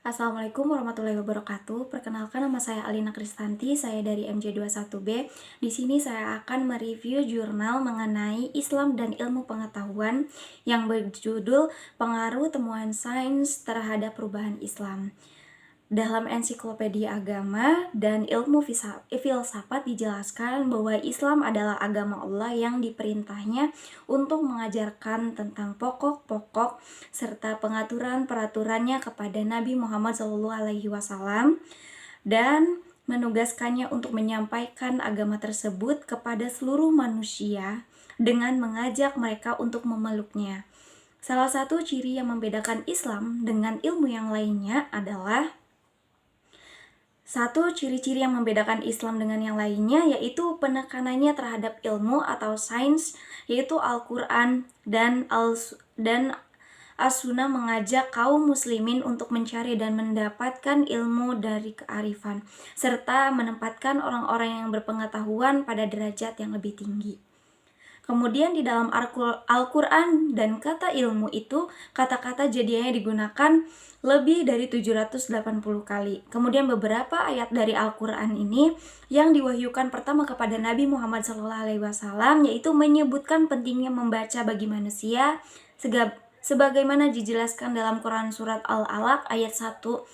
Assalamualaikum warahmatullahi wabarakatuh. Perkenalkan, nama saya Alina Kristanti, saya dari MJ21B. Di sini saya akan mereview jurnal mengenai Islam dan Ilmu Pengetahuan yang berjudul Pengaruh Temuan Sains Terhadap Perubahan Islam. Dalam ensiklopedia agama dan ilmu filsafat dijelaskan bahwa Islam adalah agama Allah yang diperintahnya untuk mengajarkan tentang pokok-pokok serta pengaturan-peraturannya kepada Nabi Muhammad SAW dan menugaskannya untuk menyampaikan agama tersebut kepada seluruh manusia dengan mengajak mereka untuk memeluknya. Salah satu ciri yang membedakan Islam dengan ilmu yang lainnya adalah ciri-ciri yang membedakan Islam dengan yang lainnya yaitu penekanannya terhadap ilmu atau sains, yaitu Al-Quran dan As-Sunnah mengajak kaum muslimin untuk mencari dan mendapatkan ilmu dari kearifan, serta menempatkan orang-orang yang berpengetahuan pada derajat yang lebih tinggi. Kemudian di dalam Al-Quran dan kata ilmu itu, kata-kata jadinya digunakan lebih dari 780 kali. Kemudian beberapa ayat dari Al-Quran ini yang diwahyukan pertama kepada Nabi Muhammad SAW, yaitu menyebutkan pentingnya membaca bagi manusia, sebagaimana dijelaskan dalam Quran Surat Al-Alaq ayat 1-5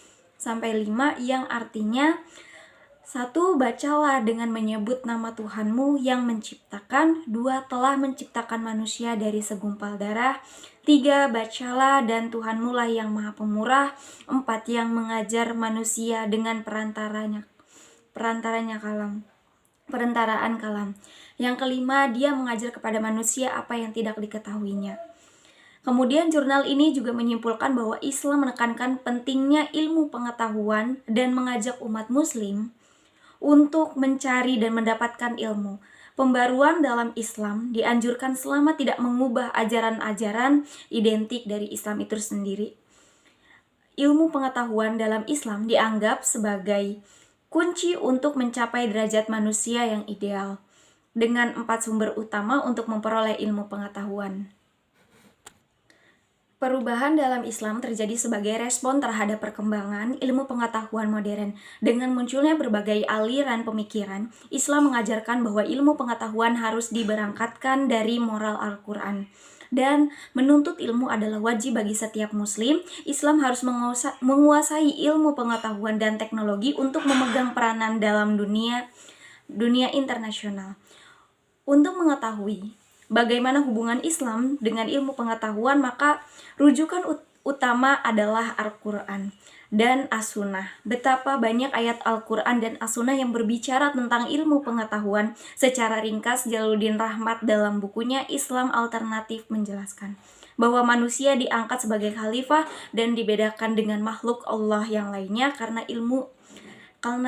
yang artinya, 1. Bacalah dengan menyebut nama Tuhanmu yang menciptakan. 2. Telah menciptakan manusia dari segumpal darah. 3. Bacalah dan Tuhanmu lah yang maha pemurah. 4. Yang mengajar manusia dengan perantaraan kalam. Yang kelima, dia mengajar kepada manusia apa yang tidak diketahuinya. Kemudian jurnal ini juga menyimpulkan bahwa Islam menekankan pentingnya ilmu pengetahuan dan mengajak umat muslim untuk mencari dan mendapatkan ilmu. Pembaruan dalam Islam dianjurkan selama tidak mengubah ajaran-ajaran identik dari Islam itu sendiri. Ilmu pengetahuan dalam Islam dianggap sebagai kunci untuk mencapai derajat manusia yang ideal, dengan 4 sumber utama untuk memperoleh ilmu pengetahuan. Perubahan dalam Islam terjadi sebagai respon terhadap perkembangan ilmu pengetahuan modern. Dengan munculnya berbagai aliran pemikiran, Islam mengajarkan bahwa ilmu pengetahuan harus diberangkatkan dari moral Al-Quran. Dan menuntut ilmu adalah wajib bagi setiap muslim. Islam harus menguasai ilmu pengetahuan dan teknologi untuk memegang peranan dalam dunia internasional. Untuk mengetahui bagaimana hubungan Islam dengan ilmu pengetahuan, maka rujukan utama adalah Al-Quran dan As-Sunnah. Betapa banyak ayat Al-Quran dan As-Sunnah yang berbicara tentang ilmu pengetahuan. Secara ringkas, Jalaluddin Rahmat dalam bukunya Islam Alternatif menjelaskan bahwa manusia diangkat sebagai khalifah dan dibedakan dengan makhluk Allah yang lainnya karena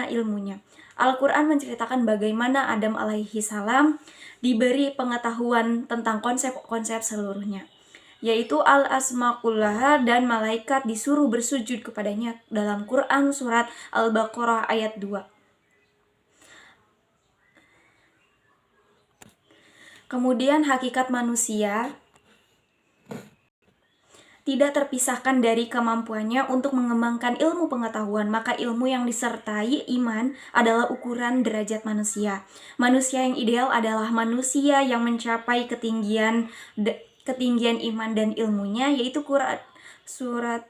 ilmunya. Al-Quran menceritakan bagaimana Adam alaihi salam diberi pengetahuan tentang konsep-konsep seluruhnya, yaitu al-asma kullaha, dan malaikat disuruh bersujud kepadanya dalam Quran Surat Al-Baqarah ayat 2. Kemudian hakikat manusia tidak terpisahkan dari kemampuannya untuk mengembangkan ilmu pengetahuan, maka ilmu yang disertai iman adalah ukuran derajat manusia. Manusia yang ideal adalah manusia yang mencapai ketinggian iman dan ilmunya, yaitu Quran Surat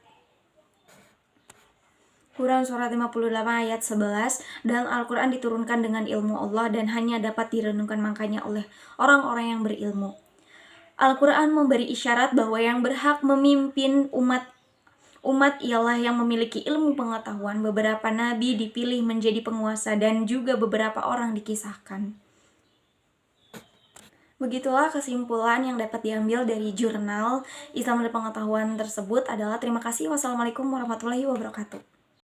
58 ayat 11, dan Al-Quran diturunkan dengan ilmu Allah dan hanya dapat direnungkan makanya oleh orang-orang yang berilmu. Al-Quran memberi isyarat bahwa yang berhak memimpin umat ialah yang memiliki ilmu pengetahuan. Beberapa nabi dipilih menjadi penguasa dan juga beberapa orang dikisahkan. Begitulah kesimpulan yang dapat diambil dari jurnal Islam dan Pengetahuan tersebut adalah terima kasih. Wassalamualaikum warahmatullahi wabarakatuh.